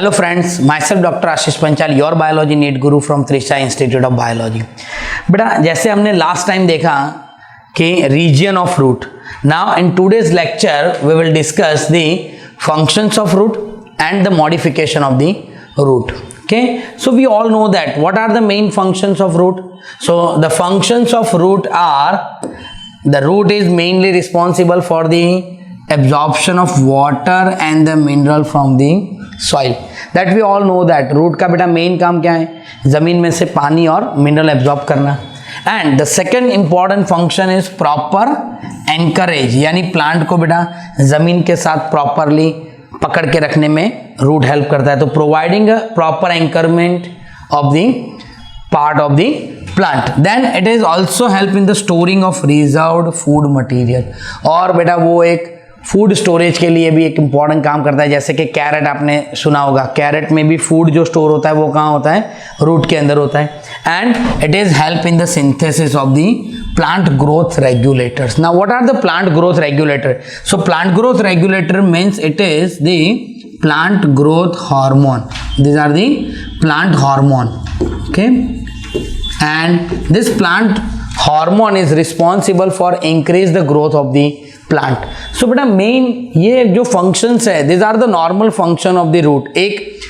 Hello friends, myself Dr. Ashish Panchal, your biology NEET guru from Trisha Institute of Biology. बेटा जैसे हमने last time देखा कि region of root. Now in today's lecture we will discuss the functions of root and the modification of the root. Okay, so we all know that what are the main functions of root. So the functions of root are, the root is mainly responsible for the absorption of water and the mineral from the soil. That we all know that root का बेटा main काम क्या है, जमीन में से पानी और मिनरल एब्जॉर्ब करना. And the second important function is proper anchorage, यानी प्लांट को बेटा जमीन के साथ प्रॉपरली पकड़ के रखने में रूट हेल्प करता है. तो providing a proper anchorment of the part of the plant. Then it is also help in the storing of reserved food material. और बेटा वो एक फूड स्टोरेज के लिए भी एक इंपॉर्टेंट काम करता है. जैसे कि कैरेट आपने सुना होगा, कैरेट में भी फूड जो स्टोर होता है वो कहाँ होता है, रूट के अंदर होता है. And it is help in the synthesis of the plant growth regulators. Now what are the plant growth regulator? So plant growth regulator means it is the plant growth hormone. these are the plant hormone. Okay, and this plant hormone is responsible for increase the growth of the plant. So बेटा main ये जो functions है, this are the normal function of the root. एक,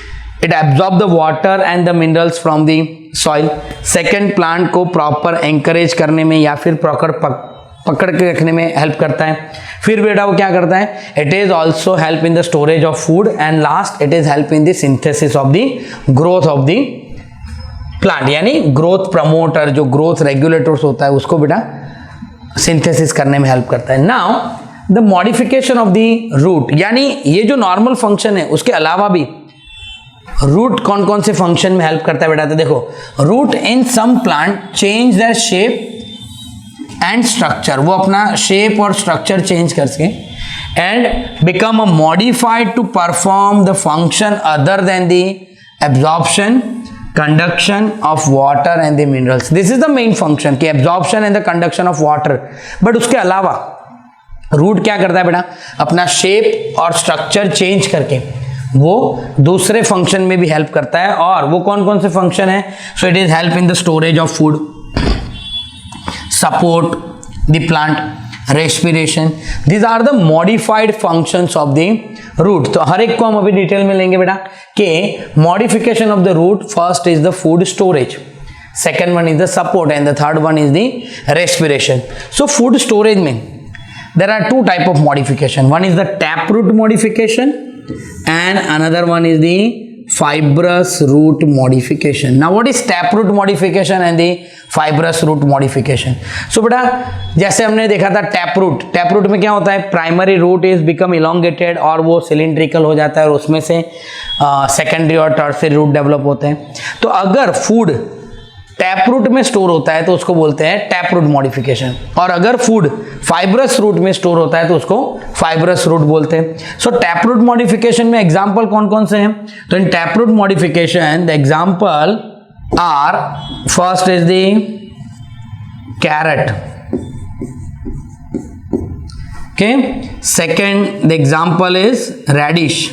it absorb the water and the minerals from the soil. Second, plant को proper anchorage करने में या फिर पकड़ के रखने में हेल्प करता है. फिर बेटा वो क्या करता है, it is also help in the storage of food. And last, it is help in the synthesis of the growth of the plant. यानी ग्रोथ प्रमोटर, जो ग्रोथ रेगुलेटर्स होता है उसको बेटा सिंथेसिस करने में हेल्प करता है. Now the modification of the root, यानी ये जो नॉर्मल फंक्शन है उसके अलावा भी रूट कौन कौन से फंक्शन में हेल्प करता है बेटा. तो देखो, root in some plant change their shape and structure. वो अपना शेप और स्ट्रक्चर चेंज कर सके and become a modified to perform the function other than the absorption, conduction of water and the minerals. This is the main function कि absorption and the conduction of water. but उसके अलावा root क्या करता है बेटा, अपना shape और structure change करके वो दूसरे फंक्शन में भी हेल्प करता है. और वो कौन कौन से फंक्शन है? So it is help in the storage of food, support the plant, respiration. These are the modified functions of the root. तो हर एक को हम अभी डिटेल में लेंगे बेटा कि modification of the root. First is the food storage, second one is the support and the third one is the respiration. So food storage में there are two type of modification. One is the tap root modification and another one is the fibrous root modification. Now what is taproot modification and the fibrous root modification? So बेटा जैसे हमने देखा था taproot में क्या होता है, primary root is become elongated और वो सिलिंड्रिकल हो जाता है और उसमें से सेकेंडरी और टर्सरी रूट डेवलप होते हैं. तो अगर फूड टैपरूट में स्टोर होता है तो उसको बोलते हैं टैपरूट मॉडिफिकेशन, और अगर फूड फाइब्रस रूट में स्टोर होता है तो उसको फाइब्रस रूट बोलते हैं. सो टैपरूट मॉडिफिकेशन में एग्जांपल कौन कौन से हैं? तो in taproot modification the example are, first is the carrot. Okay, second the example is radish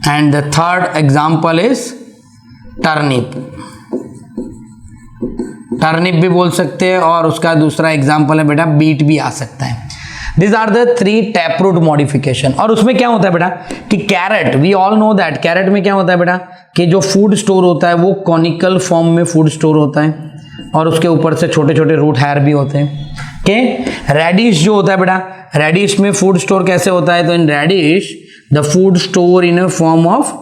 and the third example is turnip. Turnip भी बोल सकते हैं और उसका दूसरा एग्जांपल है बेटा बीट भी आ सकता है. These are the three taproot modification. और उसमें क्या होता है बेटा कि carrot, we all know that carrot में क्या होता है बेटा कि जो फूड स्टोर होता है वो कॉनिकल फॉर्म में फूड स्टोर होता है और उसके ऊपर से छोटे छोटे रूट हेयर भी होते हैं. ओके, रेडिश जो होता है बेटा, रेडिश में फूड स्टोर कैसे होता है? तो in radish the food store in a form of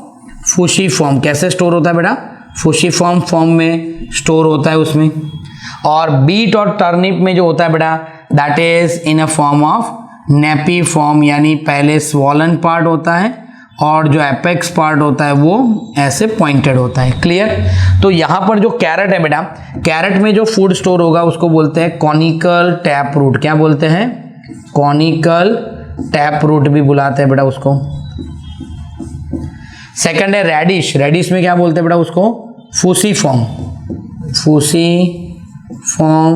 fusiform. कैसे स्टोर होता है बेटा? फूसीफॉर्म फॉर्म में स्टोर होता है उसमें. और बीट और टर्निप में जो होता है बेटा that is in a form of nappy form, यानी पहले स्वॉलन पार्ट होता है और जो एपेक्स पार्ट होता है वो ऐसे पॉइंटेड होता है. क्लियर? तो यहाँ पर जो कैरेट है बेटा, कैरेट में जो फूड स्टोर होगा उसको बोलते हैं कॉनिकल टैप रूट. क्या बोलते हैं? कॉनिकल टैप रूट भी बुलाते हैं बेटा उसको. सेकंड है रेडिश. रेडिश में क्या बोलते हैं बेटा उसको? फूसीफॉर्म. फूसीफॉर्म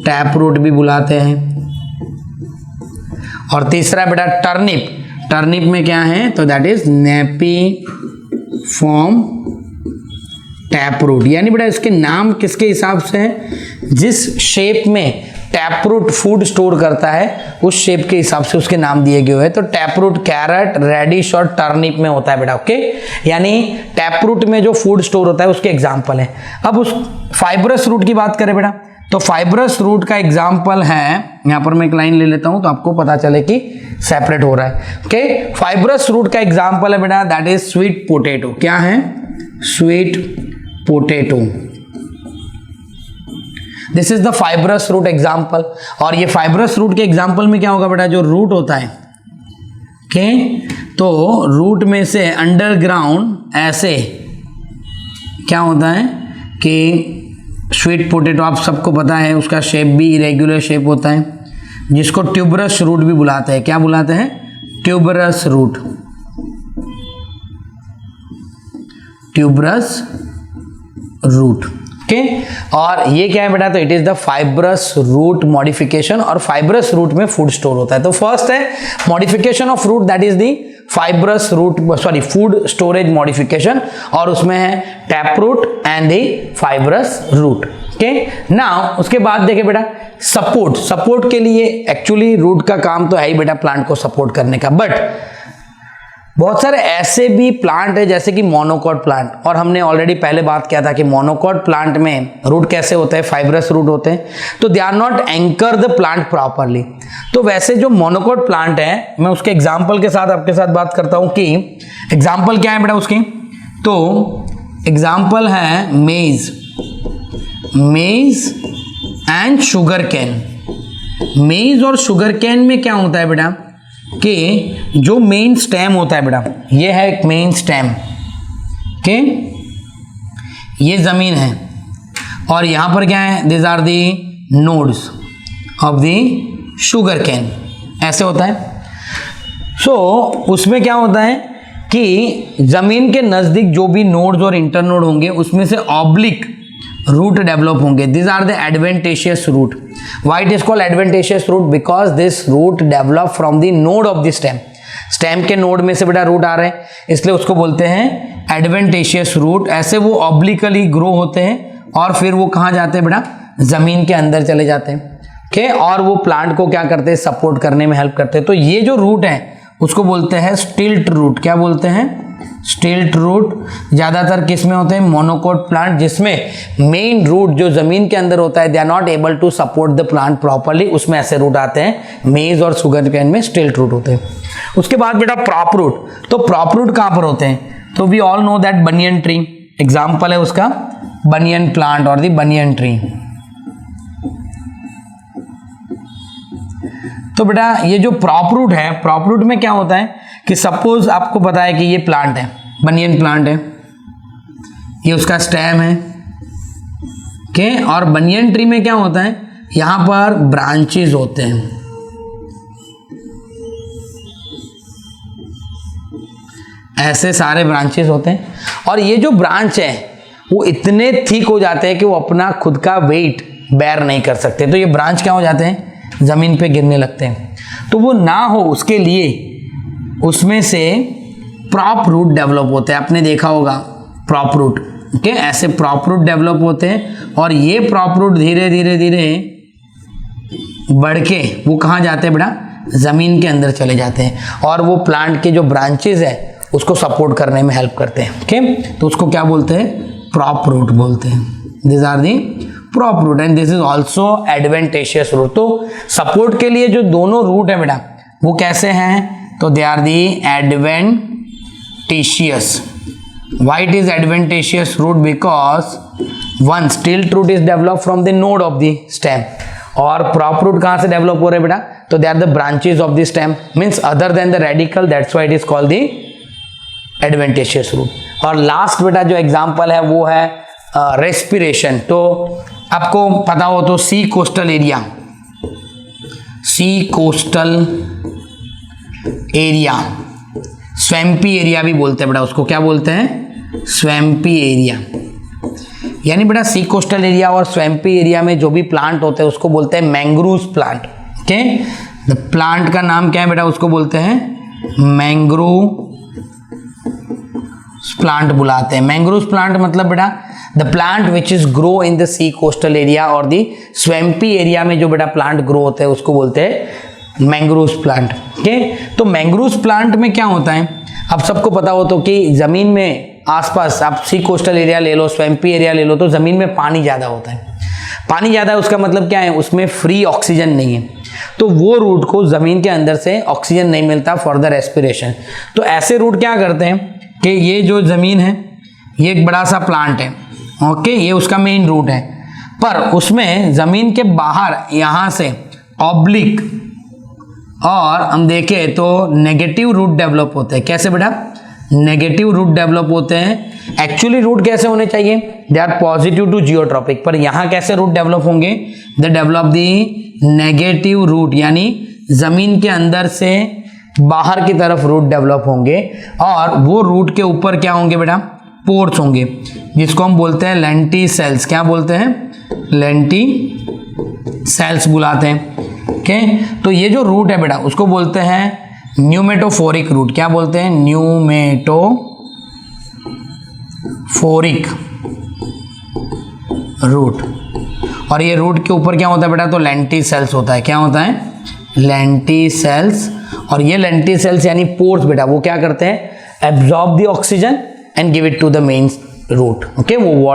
टैप रूट भी बुलाते हैं. और तीसरा बेटा टर्निप. टर्निप में क्या है, तो that is napiform tap root. यानी बेटा इसके नाम किसके हिसाब से है, जिस शेप में टैप रूट फूड स्टोर करता है उस शेप के हिसाब से उसके नाम दिए गए हैं। तो टैप रूट कैरेट, रेडिश और टर्निप में होता है बेटा, ओके। यानी टैप रूट में जो फूड स्टोर होता है उसके एग्जाम्पल है। अब उस फाइब्रस रूट की बात करें बेटा, तो फाइब्रस रूट का एग्जाम्पल है, यहां पर मैं एक लाइन ले लेता हूं तो आपको पता चले कि सेपरेट हो रहा है, ओके। फाइब्रस रूट का एग्जाम्पल है बेटा दैट इज स्वीट पोटैटो। क्या है, sweet potato, this is the fibrous root example. और ये फाइब्रस रूट के एग्जाम्पल में क्या होगा बेटा, जो रूट होता है, ओके, तो रूट में से अंडरग्राउंड ऐसे क्या होता है कि स्वीट पोटैटो आप सबको पता है उसका शेप भी इरेगुलर शेप होता है, जिसको ट्यूबरस रूट भी बुलाते हैं। क्या बुलाते हैं, tuberous root, tuberous root, okay. और ये क्या है बेटा, तो it is the fibrous root modification, और फाइब्रस रूट में फूड स्टोर होता है। तो फर्स्ट है modification of root, that is the fibrous root, sorry food storage modification, और उसमें है tap root and the fibrous root, okay. Now उसके बाद देखे बेटा सपोर्ट, सपोर्ट के लिए एक्चुअली रूट का काम तो है ही बेटा प्लांट को सपोर्ट करने का, बट बहुत सारे ऐसे भी प्लांट है जैसे कि मोनोकॉट प्लांट, और हमने ऑलरेडी पहले बात किया था कि मोनोकॉट प्लांट में रूट कैसे होते हैं, फाइब्रस रूट होते हैं, तो they are not anchor the plant properly. तो वैसे जो मोनोकॉट प्लांट है, मैं उसके एग्जाम्पल के साथ आपके साथ बात करता हूं कि एग्जाम्पल क्या है बेटा उसकी, तो एग्जाम्पल है मेज, मेज एंड शुगर कैन। मेज और शुगर कैन में क्या होता है बेटा कि जो मेन स्टेम होता है बेटा, ये है एक मेन स्टेम, ओके, ये जमीन है, और यहां पर क्या है, this are the nodes of the sugar cane, ऐसे होता है। सो उसमें क्या होता है कि जमीन के नजदीक जो भी नोड्स और इंटरनोड होंगे उसमें से ऑब्लिक रूट डेवलप होंगे, these are the adventitious root. Why it is called adventitious root? Because this root develop from the node of the stem. Stem के नोड में से बेटा रूट आ रहे हैं, इसलिए उसको बोलते हैं एडवेंटेशियस रूट। ऐसे वो ऑब्लिकली ग्रो होते हैं और फिर वो कहाँ जाते हैं बेटा, जमीन के अंदर चले जाते हैं, ओके, और वो प्लांट को क्या करते हैं, सपोर्ट करने में हेल्प करते हैं। तो ये जो रूट है उसको बोलते हैं स्टिल्ट रूट। क्या बोलते हैं, स्टिल्ट रूट। ज्यादातर किस में होते हैं, मोनोकोट प्लांट, जिसमें मेन रूट जो जमीन के अंदर होता है, they are not able to support the plant properly, उसमें ऐसे रूट आते हैं। मेज और शुगर कैन में स्टिल्ट रूट होते हैं। उसके बाद बेटा प्रॉप रूट। तो प्रॉप रूट कहां पर होते हैं, तो we all know that banyan tree, example है उसका बनियन प्लांट और द बनियन ट्री। तो बेटा ये जो प्रॉप रूट है, प्रॉप रूट में क्या होता है कि सपोज आपको पता है कि ये प्लांट है, बनियन प्लांट है, ये उसका स्टेम है, ओके, और बनियन ट्री में क्या होता है, यहां पर ब्रांचेस होते हैं, ऐसे सारे ब्रांचेस होते हैं, और ये जो ब्रांच है वो इतने थिक हो जाते हैं कि वो अपना खुद का वेट बेयर नहीं कर सकते। तो ये ब्रांच क्या हो जाते हैं, जमीन पे गिरने लगते हैं। तो वो ना हो उसके लिए उसमें से प्रॉप रूट डेवलप होते हैं। आपने देखा होगा प्रॉप रूट, ओके, ऐसे प्रॉप रूट डेवलप होते हैं, और ये प्रॉप रूट धीरे धीरे धीरे बढ़ के वो कहाँ जाते हैं बेटा, जमीन के अंदर चले जाते हैं, और वो प्लांट के जो ब्रांचेस है उसको सपोर्ट करने में हेल्प करते हैं, ओके। तो उसको क्या बोलते हैं, प्रॉप रूट बोलते हैं। This are the prop root and this is also adventitious root. तो सपोर्ट के लिए जो दोनों रूट है बेटा वो कैसे हैं, तो they are the adventitious. Why it is adventitious root? Because one stilt root is developed from the node of the stem, और prop root कहाँ से develop हो रहे बेटा, तो they are the branches of the stem, means other than the radical, that's why it is called the adventitious root। और last बेटा जो example है वो है respiration। तो आपको पता हो तो सी कोस्टल एरिया, सी कोस्टल एरिया, स्वैम्पी एरिया भी बोलते हैं बेटा उसको, क्या बोलते हैं, स्वैम्पी एरिया। यानी बेटा सी कोस्टल एरिया और स्वैम्पी एरिया में जो भी प्लांट होते हैं उसको बोलते हैं mangrove plant, okay. The plant का नाम क्या है बेटा, उसको बोलते हैं मैंग्रोव प्लांट बुलाते हैं। मैंग्रोव प्लांट मतलब बेटा the plant which is grow in the sea coastal area और द स्वैम्पी एरिया में जो बेटा प्लांट ग्रो होते हैं उसको बोलते हैं मैंग्रोव प्लांट। ओके, तो मैंग्रोव प्लांट में क्या होता है, अब सबको पता हो तो कि जमीन में आसपास आप सी कोस्टल एरिया ले लो, स्वैम्पी एरिया ले लो, तो जमीन में पानी ज्यादा होता है। पानी ज्यादा है उसका मतलब क्या है, उसमें फ्री ऑक्सीजन नहीं है, तो वो रूट को जमीन के अंदर से ऑक्सीजन नहीं मिलता फॉर द रेस्पिरेशन। तो ऐसे रूट क्या करते हैं कि ये जो जमीन है ये एक बड़ा सा प्लांट है, ओके, ये उसका मेन रूट है, पर उसमें जमीन के बाहर यहां से ऑब्लिक और हम देखें तो नेगेटिव रूट डेवलप होते हैं। कैसे बेटा, नेगेटिव रूट डेवलप होते हैं। एक्चुअली रूट कैसे होने चाहिए, they are positive to geotropic, पर यहां कैसे रूट डेवलप होंगे, they develop the negative root, यानी जमीन के अंदर से बाहर की तरफ रूट डेवलप होंगे, और वो रूट के ऊपर क्या होंगे बेटा, पोर्स होंगे, जिसको हम बोलते हैं लेंटी सेल्स। क्या बोलते हैं, लेंटी सेल्स बुलाते हैं। ओके, तो ये जो रूट है बेटा उसको बोलते हैं न्यूमेटोफोरिक रूट। क्या बोलते हैं, न्यूमेटोफोरिक रूट। और ये रूट के ऊपर क्या होता है बेटा, तो लेंटी सेल्स होता है। क्या होता है, लेंटी सेल्स। और ये लेंटी सेल्स यानी पोर्स बेटा वो क्या करते हैं, absorb the oxygen and give it to the main root. Okay, वो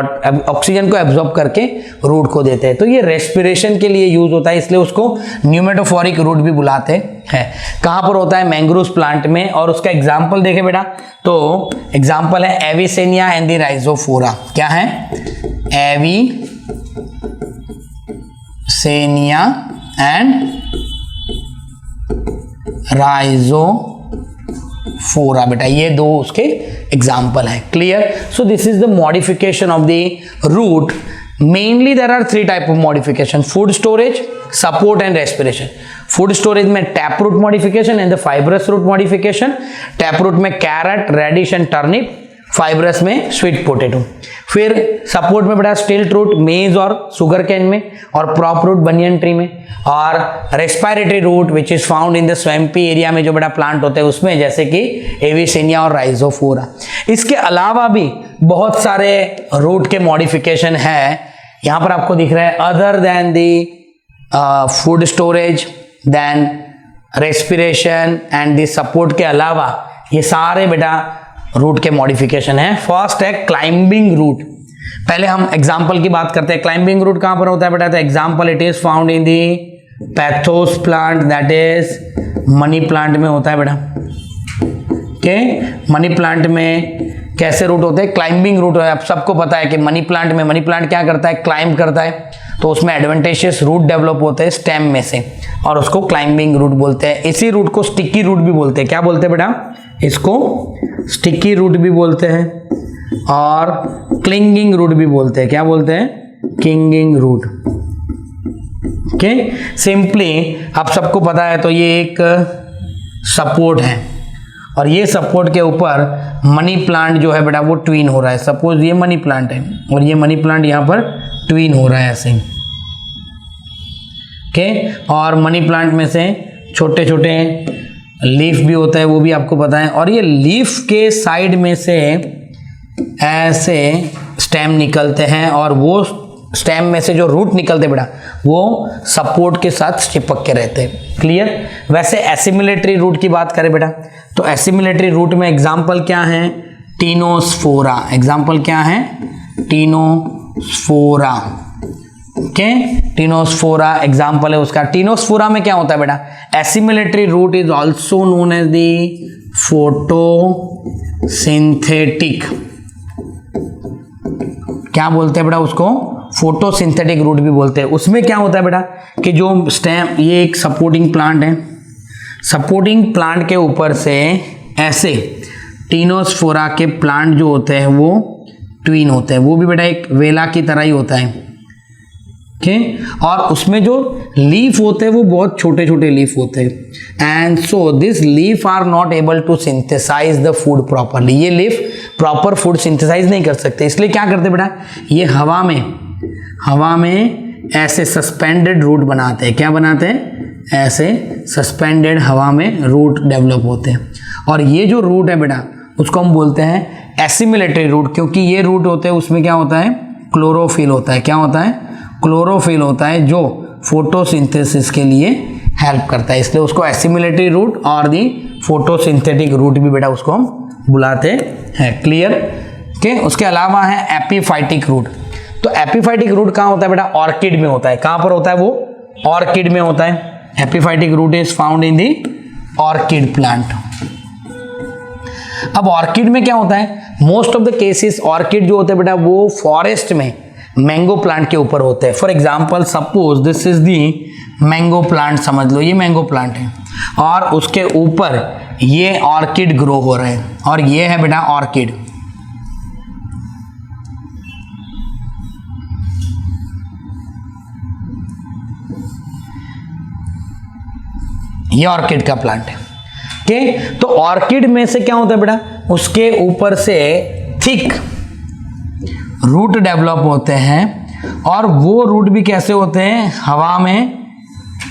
ऑक्सीजन को एब्जॉर्ब करके रूट को देते हैं। तो ये रेस्पिरेशन के लिए यूज होता है, इसलिए उसको न्यूमेटोफोरिक रूट भी बुलाते हैं। कहां पर होता है, मैंग्रोव प्लांट में। और उसका एग्जाम्पल देखे बेटा, तो एग्जाम्पल है एविसेनिया एंड द राइजोफोरा। क्या है, एविसेनिया एंड राइजोफोरा बेटा, ये दो उसके एग्जाम्पल है। Clear, so this is the modification of the root. Mainly there are 3 type of modification, food storage, support and respiration. Food storage में tap root modification and the fibrous root modification. Tap root में carrot, radish and turnip, fibrous में sweet potato. फिर support में बेटा स्टिल्ट root मेज और sugar cane में, और प्रॉप रूट बनियन ट्री में, और respiratory root which is found in the swampy area में जो बेटा प्लांट होते हैं उसमें, जैसे कि एविसेनिया और राइजोफोरा। इसके अलावा भी बहुत सारे रूट के मॉडिफिकेशन है, यहां पर आपको दिख रहा है, other than the food storage, then respiration and the support के अलावा ये सारे बेटा रूट के मॉडिफिकेशन है। फर्स्ट है क्लाइंबिंग रूट। पहले हम एग्जांपल की बात करते हैं। क्लाइंबिंग रूट कहां पर होता है बेटा, तो example it is found in the pathos plant, that is money plant में होता है बेटा। ओके, मनी प्लांट में कैसे रूट होते हैं, क्लाइंबिंग रूट है। आप सबको पता है कि मनी प्लांट में, मनी प्लांट क्या करता है, क्लाइंब करता है, तो उसमें एडवेंटेशियस रूट डेवलप होते हैं स्टेम में से, और उसको क्लाइंबिंग रूट बोलते हैं। इसी रूट को स्टिकी रूट भी बोलते हैं। क्या बोलते हैं बेटा, इसको स्टिकी रूट भी बोलते हैं और क्लिंगिंग रूट भी बोलते हैं। क्या बोलते हैं, क्लिंगिंग रूट। ओके, सिंपली आप सबको पता है तो ये एक सपोर्ट है, और ये सपोर्ट के ऊपर मनी प्लांट जो है बेटा वो ट्वीन हो रहा है। सपोज ये मनी प्लांट है और ये मनी प्लांट यहां पर ट्वीन हो रहा है ऐसे। ओके, और मनी प्लांट में से छोटे छोटे लीफ भी होता है, वो भी आपको पता है, और ये लीफ के साइड में से ऐसे स्टेम निकलते हैं, और वो स्टेम में से जो रूट निकलते बेटा वो सपोर्ट के साथ चिपक के रहते हैं। क्लियर, वैसे एसिमिलेटरी रूट की बात करें बेटा, तो एसिमिलेटरी रूट में एग्जाम्पल क्या है, टीनोस्फोरा। एग्जाम्पल क्या है, टीनोस्फोरा। ओके, टीनोस्फोरा एग्जाम्पल है उसका। टीनोस्फोरा में क्या होता है बेटा, assimilatory root is also known as the photosynthetic. क्या बोलते हैं बेटा उसको, फोटोसिंथेटिक रूट भी बोलते हैं। उसमें क्या होता है बेटा कि जो स्टेम, ये एक सपोर्टिंग प्लांट है, सपोर्टिंग प्लांट के ऊपर से ऐसे टीनोस्फोरा के प्लांट जो होते हैं वो ट्वीन होते हैं, वो भी बेटा एक वेला की तरह ही होता है। ओके, और उसमें जो लीफ होते हैं वो बहुत छोटे छोटे लीफ होते हैं, and so this leaf are not able to synthesize the food properly. ये लीफ प्रॉपर फूड सिंथेसाइज नहीं कर सकते, इसलिए क्या करते बेटा, ये हवा में ऐसे सस्पेंडेड रूट बनाते हैं। क्या बनाते हैं, ऐसे सस्पेंडेड हवा में रूट डेवलप होते हैं। और ये जो रूट है बेटा उसको हम बोलते हैं एसिमिलेटरी रूट, क्योंकि ये रूट होते हैं उसमें क्या होता है, क्लोरोफिल होता है। क्या होता है, क्लोरोफिल होता है जो फोटोसिंथेसिस के लिए हेल्प करता है, इसलिए उसको एसिमिलेटरी रूट और दी फोटोसिंथेटिक रूट भी बेटा उसको हम बुलाते हैं। क्लियर। के उसके अलावा है एपिफाइटिक रूट। तो एपिफाइटिक रूट कहाँ होता है बेटा, ऑर्किड में होता है। कहाँ पर होता है वो, ऑर्किड में होता है। Epiphytic root is found in the orchid plant. अब ऑर्किड में क्या होता है, most of the cases orchid जो होते हैं बेटा वो फॉरेस्ट में मैंगो प्लांट के ऊपर होते हैं। For example suppose this is the mango plant, समझ लो ये मैंगो प्लांट है और उसके ऊपर ये ऑर्किड ग्रो हो रहे हैं और ये है बेटा ऑर्किड। ये ऑर्किड का प्लांट है। ओके, तो ऑर्किड में से क्या होता है बेटा, उसके ऊपर से थिक रूट डेवलप होते हैं और वो रूट भी कैसे होते हैं, हवा में,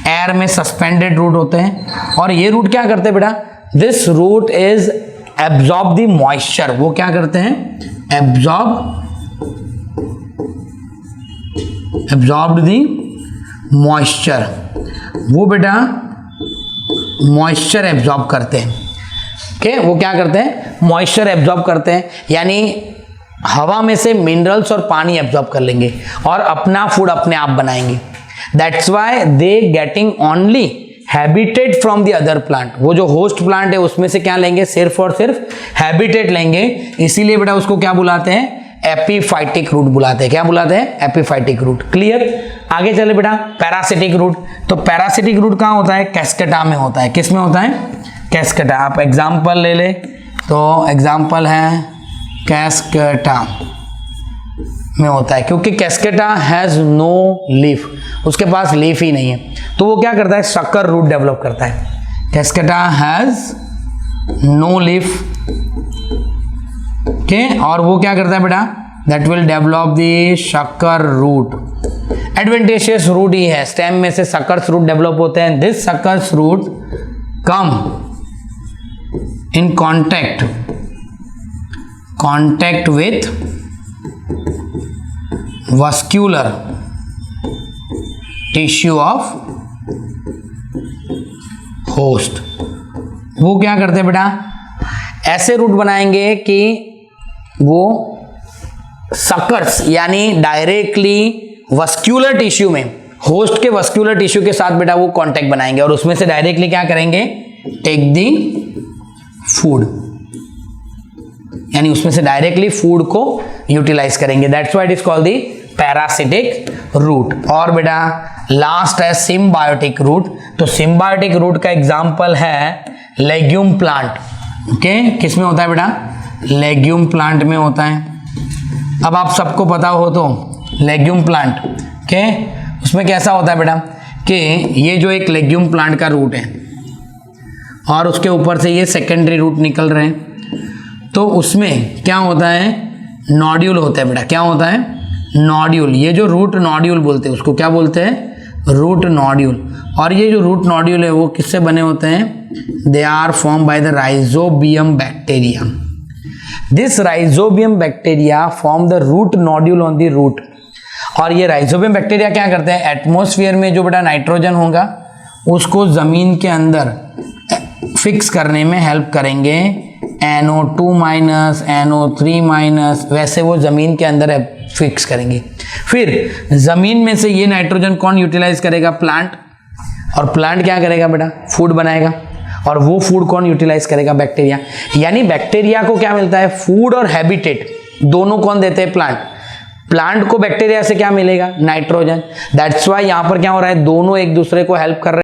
एयर में सस्पेंडेड रूट होते हैं। और ये रूट क्या करते हैं बेटा, this root is absorb the moisture. वो क्या करते हैं, एब्जॉर्ब द मॉइस्चर। वो बेटा मॉइस्चर एब्जॉर्ब करते हैं। ओके, वो क्या करते हैं, मॉइस्चर एब्जॉर्ब करते हैं, यानी हवा में से मिनरल्स और पानी एब्जॉर्ब कर लेंगे और अपना फूड अपने आप बनाएंगे। That's why they getting only habitat from the other plant. वो जो होस्ट प्लांट है उसमें से क्या लेंगे, सिर्फ और सिर्फ हैबिटेट लेंगे। इसीलिए बेटा उसको क्या बुलाते हैं, एपिफाइटिक रूट बुलाते हैं। क्या बुलाते हैं, एपिफाइटिक रूट। क्लियर। आगे चले बेटा, पैरासिटिक रूट। तो पैरासिटिक रूट कहाँ होता है, कैस्केटा में होता है। किस में होता है, कैस्केटा। आप एग्जाम्पल ले ले, तो एग्जाम्पल है कैस्केटा में होता है, क्योंकि कैस्केटा हैज नो लीफ, उसके पास लीफ ही नहीं है, तो वो क्या करता है, शक्कर रूट डेवलप करता है। कैस्केटा हैज नो लीफ। ओके, और वो क्या करता है बेटा, दैट विल डेवलप द शक्कर रूट। एडवेंटेशियस रूट ही है, स्टेम में से शक्कर रूट डेवलप होते हैं। This sucker root come in contact with vascular tissue of host। वो क्या करते हैं बेटा, ऐसे रूट बनाएंगे कि वो सकर्स यानी डायरेक्टली वस्क्यूलर टिश्यू में, होस्ट के वस्क्यूलर टिश्यू के साथ बेटा वो कांटेक्ट बनाएंगे और उसमें से डायरेक्टली क्या करेंगे, टेक दी फूड, यानी उसमें से डायरेक्टली फूड को यूटिलाइज करेंगे। That's why it is called the parasitic root. और बेटा लास्ट है सिम्बायोटिक रूट। तो सिम्बायोटिक रूट का एग्जांपल है लेग्यूम प्लांट। ओके, किस में होता है बेटा, लेग्यूम प्लांट में होता है। अब आप सबको पता हो तो लेग्यूम प्लांट, ओके, उसमें कैसा होता है बेटा कि ये जो एक लेग्यूम प्लांट का रूट है और उसके ऊपर से ये सेकेंडरी रूट निकल रहे हैं, तो उसमें क्या होता है, नोड्यूल होता है बेटा। क्या होता है, नोड्यूल। ये जो रूट नोड्यूल बोलते हैं उसको क्या बोलते हैं, रूट नोड्यूल। और ये जो रूट नोड्यूल है वो किससे बने होते हैं, they are form by the rhizobium bacteria. This rhizobium bacteria form the root nodule on the root. और ये राइजोबियम बैक्टीरिया क्या करते हैं, एटमॉस्फेयर में जो बेटा नाइट्रोजन होगा उसको जमीन के अंदर फिक्स करने में हेल्प करेंगे। NO2 माइनस, NO3 माइनस, वैसे वो जमीन के अंदर फिक्स करेंगे। फिर जमीन में से ये नाइट्रोजन कौन यूटिलाइज करेगा, प्लांट। और प्लांट क्या करेगा बेटा, फूड बनाएगा। और वो फूड कौन यूटिलाइज करेगा, बैक्टीरिया। यानी बैक्टीरिया को क्या मिलता है, फूड और हैबिटेट दोनों कौन देते हैं, प्लांट। प्लांट को बैक्टीरिया से क्या मिलेगा, नाइट्रोजन। दैट्स वाई यहां पर क्या हो रहा है, दोनों एक दूसरे को हेल्प कर रहे हैं।